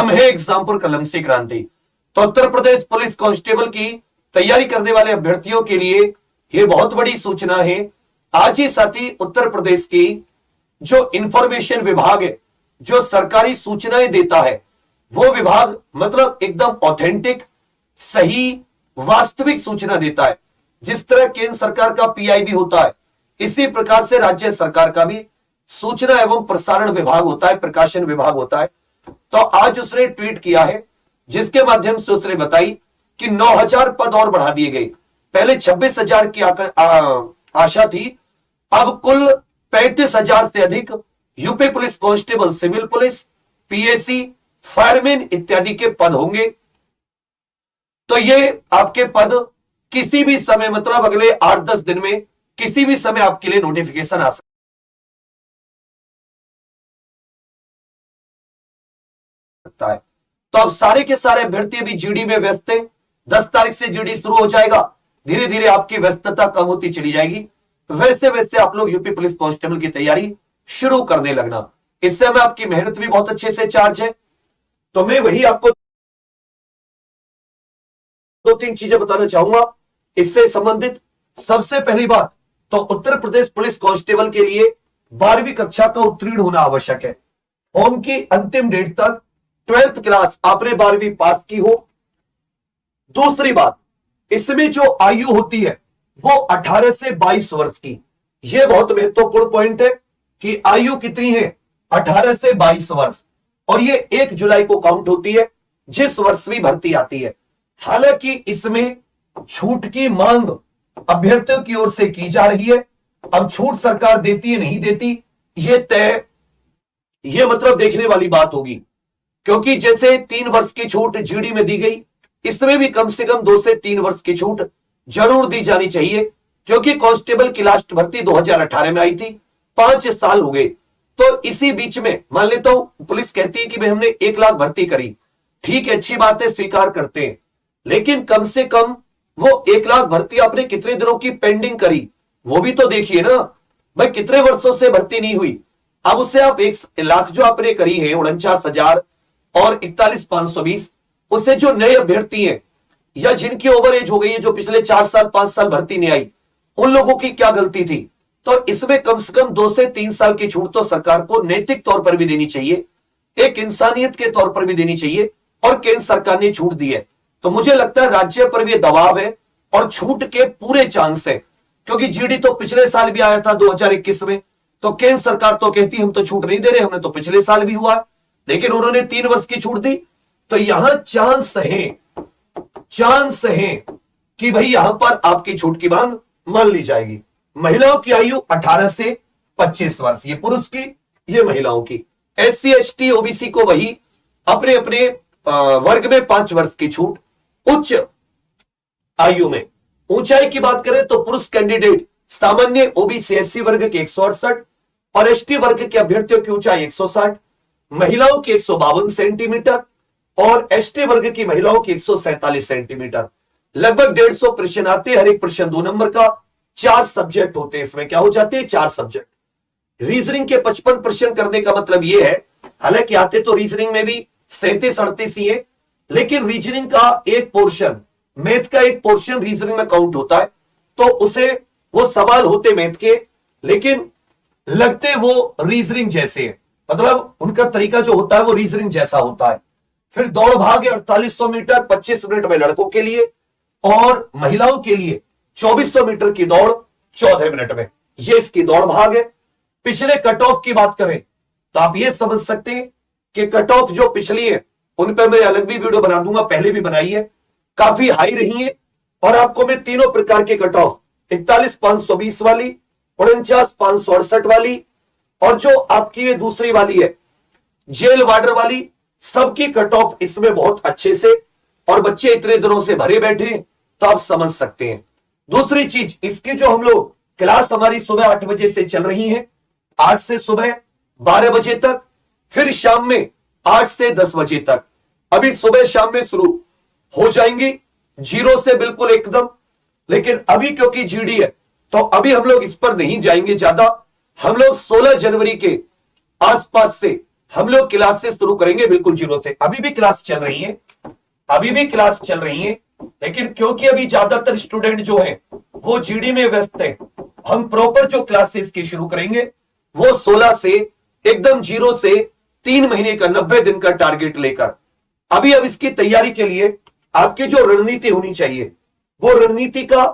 हम है एग्जाम पर कलम से क्रांति। तो उत्तर प्रदेश पुलिस कांस्टेबल की तैयारी करने वाले अभ्यर्थियों के लिए यह बहुत बड़ी सूचना है। आज ही साथ ही उत्तर प्रदेश की जो इंफॉर्मेशन विभाग है, जो सरकारी सूचनाएं देता है, वो विभाग मतलब एकदम ऑथेंटिक, सही, वास्तविक सूचना देता है। जिस तरह केंद्र सरकार का पीआईबी होता है, इसी प्रकार से राज्य सरकार का भी सूचना एवं प्रसारण विभाग होता है, प्रकाशन विभाग होता है। तो आज उसने ट्वीट किया है, जिसके माध्यम से उसने बताई कि 9,000 पद और बढ़ा दिए गए। पहले 26,000 की आशा थी, अब कुल 35,000 से अधिक UP police constable, civil police, PAC, fireman इत्यादि के पद होंगे। तो ये आपके पद किसी भी समय मतलब अगले 8-10 दिन में किसी भी समय आपके लिए नोटिफिकेशन आ सकता है। तो अब सारे के सारे अभ्यर्थी अभी जीडी में व्यस्त हैं। 10 तारीख से जीडी शुरू हो जाएगा। धीरे धीरे आपकी व्यस्तता कम होती चली जाएगी। वैसे वैसे आप लोग यूपी पुलिस कांस्टेबल की तैयारी शुरू करने लगना। इस समय आपकी मेहनत भी बहुत अच्छे से चार्ज है। तो मैं वही आपको 2-3 चीजें बताना चाहूंगा इससे संबंधित। सबसे पहली बात तो उत्तर प्रदेश पुलिस कांस्टेबल के लिए 12वीं कक्षा का उत्तीर्ण होना आवश्यक है। फॉर्म की अंतिम डेट तक 12th क्लास आपने 12वीं पास की हो। दूसरी बात, इसमें जो आयु होती है वो 18 से 22 वर्ष की। यह बहुत महत्वपूर्ण पॉइंट है कि आयु कितनी है, 18 से 22 वर्ष। और ये 1 जुलाई को काउंट होती है, जिस वर्ष भी भर्ती आती है। हालांकि इसमें छूट की मांग अभ्यर्थियों की ओर से की जा रही है। अब छूट सरकार देती है नहीं देती, ये तय, ये मतलब देखने वाली बात होगी। क्योंकि जैसे 3 वर्ष की छूट जीडी में दी गई, इसमें भी कम से कम 2 से 3 वर्ष की छूट जरूर दी जानी चाहिए। क्योंकि कांस्टेबल की लास्ट भर्ती 2018 में आई थी, 5 साल हो गए। तो इसी बीच में मान लेता हूं पुलिस कहती है कि भाई हमने 1 लाख भर्ती करी, ठीक है, अच्छी बात है, स्वीकार करते हैं। लेकिन कम से कम वो 1 लाख भर्ती आपने कितने दिनों की पेंडिंग करी, वो भी तो देखिए ना भाई, कितने वर्षों से भर्ती नहीं हुई। अब उससे आप 1 लाख जो आपने करी है, 49,000 और 41,520, उससे जो नए अभ्यर्थी हैं या जिनकी ओवर एज हो गई है, जो पिछले 4 साल 5 साल भर्ती नहीं आई, उन लोगों की क्या गलती थी। तो इसमें कम से कम 2 से 3 साल की छूट तो सरकार को नैतिक तौर पर भी देनी चाहिए, एक इंसानियत के तौर पर भी देनी चाहिए। और केंद्र सरकार ने छूट दी है, तो मुझे लगता है राज्य पर भी दबाव है और छूट के पूरे चांस है। क्योंकि जीडी तो पिछले साल भी आया था 2021 में, तो केंद्र सरकार तो कहती हम तो छूट नहीं दे रहे, हमने तो पिछले साल भी हुआ, लेकिन उन्होंने 3 वर्ष की छूट दी। तो यहां चांस है कि भाई यहां पर आपकी छूट की मांग मान ली जाएगी। महिलाओं की आयु 18 से 25 वर्ष, ये पुरुष की, ये महिलाओं की। SC ST OBC को वही अपने अपने वर्ग में 5 वर्ष की छूट। उच्च आयु में ऊंचाई की बात करें तो पुरुष कैंडिडेट सामान्य OBC SC वर्ग के 168 और ST वर्ग के अभ्यर्थियों की ऊंचाई 160, महिलाओं की 152 सेंटीमीटर और ST वर्ग की महिलाओं की 147 सेंटीमीटर। लगभग 150 प्रश्न आते हैं, हर एक प्रश्न 2 नंबर का। 4 सब्जेक्ट होते हैं इसमें, क्या हो जाते हैं, 4 सब्जेक्ट। रीजनिंग के 55 प्रश्न करने का मतलब यह है, हालांकि आते तो रीजनिंग में भी 37-38 ही है, लेकिन रीजनिंग का एक पोर्शन, मैथ का एक पोर्शन रीजनिंग में काउंट होता है। तो उसे वो सवाल होते मैथ के, लेकिन लगते वो रीजनिंग जैसे है, मतलब उनका तरीका जो होता है वो रीजनिंग जैसा होता है। फिर दौड़ भाग है 4800 मीटर 25 मिनट में लड़कों के लिए, और महिलाओं के लिए 2400 मीटर की दौड़ 14 मिनट में, ये इसकी दौड़ भाग है। पिछले कट ऑफ की बात करें तो आप ये समझ सकते हैं कि कट ऑफ जो पिछली है उन पर मैं अलग भी वीडियो बना दूंगा, पहले भी बनाई है, काफी हाई रही है। और आपको मैं तीनों प्रकार के कट ऑफ, 41,520 वाली, 49,568 वाली, और जो आपकी ये दूसरी वाली है जेल वार्डर वाली, सबकी कट ऑफ इसमें बहुत अच्छे से, और बच्चे इतने दिनों से भरे बैठे हैं तो आप समझ सकते हैं। दूसरी चीज, इसकी जो हम लोग क्लास हमारी सुबह 8 बजे से चल रही है, 8 से सुबह 12 बजे तक, फिर शाम में 8 से 10 बजे तक। अभी सुबह शाम में शुरू हो जाएंगी 0 से बिल्कुल एकदम, लेकिन अभी क्योंकि जीडी है तो अभी हम लोग इस पर नहीं जाएंगे ज्यादा। हम लोग 16 जनवरी के आसपास से हम लोग क्लासेस शुरू करेंगे बिल्कुल जीरो से। अभी भी क्लास चल रही है, अभी भी क्लास चल रही है, लेकिन क्योंकि अभी ज्यादातर स्टूडेंट जो है वो जीडी में व्यस्त है, हम प्रॉपर जो क्लासेस की शुरू करेंगे वो 16 से एकदम जीरो से 3 महीने का 90 दिन का टारगेट लेकर। अभी अब इसकी तैयारी के लिए आपकी जो रणनीति होनी चाहिए, वो रणनीति का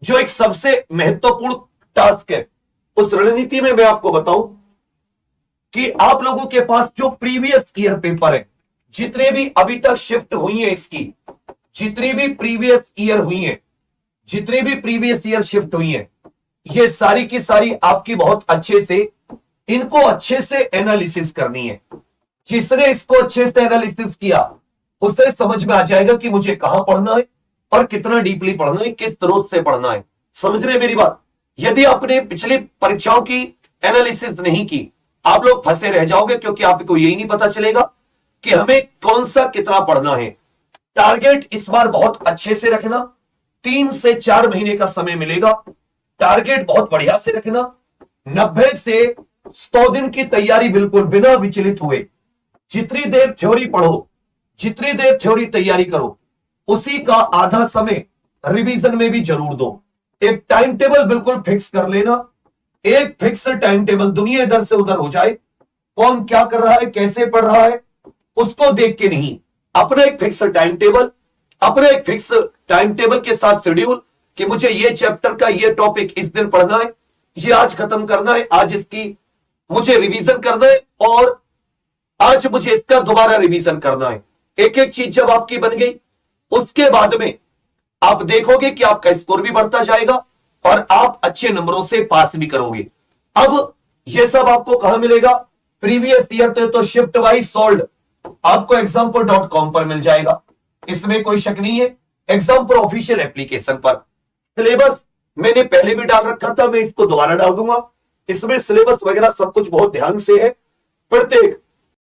जो एक सबसे महत्वपूर्ण टास्क है, उस रणनीति में मैं आपको बताऊं कि आप लोगों के पास जो प्रीवियस ईयर पेपर है, जितने भी अभी तक शिफ्ट हुई है इसकी, जितनी भी प्रीवियस ईयर हुई है, जितनी भी प्रीवियस ईयर शिफ्ट हुई है, ये सारी की सारी आपकी बहुत अच्छे से, इनको अच्छे से एनालिसिस करनी है। जिसने इसको अच्छे से एनालिसिस किया उसे समझ में आ जाएगा कि मुझे कहां पढ़ना है और कितना डीपली पढ़ना है, किस स्रोत से पढ़ना है। समझ रहे मेरी बात? यदि आपने पिछली परीक्षाओं की एनालिसिस नहीं की, आप लोग फंसे रह जाओगे, क्योंकि आपको यही नहीं पता चलेगा कि हमें कौन सा कितना पढ़ना है। टारगेट इस बार बहुत अच्छे से रखना, 3 से 4 महीने का समय मिलेगा, टारगेट बहुत बढ़िया से रखना। 90 से 100 दिन की तैयारी बिल्कुल बिना विचलित हुए, जितनी देर थ्योरी पढ़ो, जितनी देर थ्योरी तैयारी करो, उसी का आधा समय रिवीजन में भी जरूर दो। एक टाइम टेबल बिल्कुल फिक्स कर लेना, एक फिक्स टाइम टेबल, दुनिया इधर से उधर हो जाए, कौन क्या कर रहा है, कैसे पढ़ रहा है, उसको देख के नहीं, अपना एक फिक्स टाइम टेबल, अपने एक फिक्स टाइम टेबल के साथ शेड्यूल कि मुझे ये चैप्टर का ये टॉपिक इस दिन पढ़ना है, ये आज खत्म करना है, आज इसकी मुझे रिवीजन करना है और आज मुझे इसका दोबारा रिवीजन करना है। एक एक चीज जब आपकी बन गई, उसके बाद में आप देखोगे कि आपका स्कोर भी बढ़ता जाएगा और आप अच्छे नंबरों से पास भी करोगे। अब यह सब आपको कहां मिलेगा? प्रीवियस ईयर तो शिफ्ट वाइज सोल्ड आपको example.com पर मिल जाएगा, इसमें कोई शक नहीं है। एग्जाम्पल ऑफिशियल एप्लीकेशन पर सिलेबस मैंने पहले भी डाल रखा था, मैं इसको दोबारा डाल दूंगा। इसमें सिलेबस वगैरह सब कुछ बहुत ध्यान से है, प्रत्येक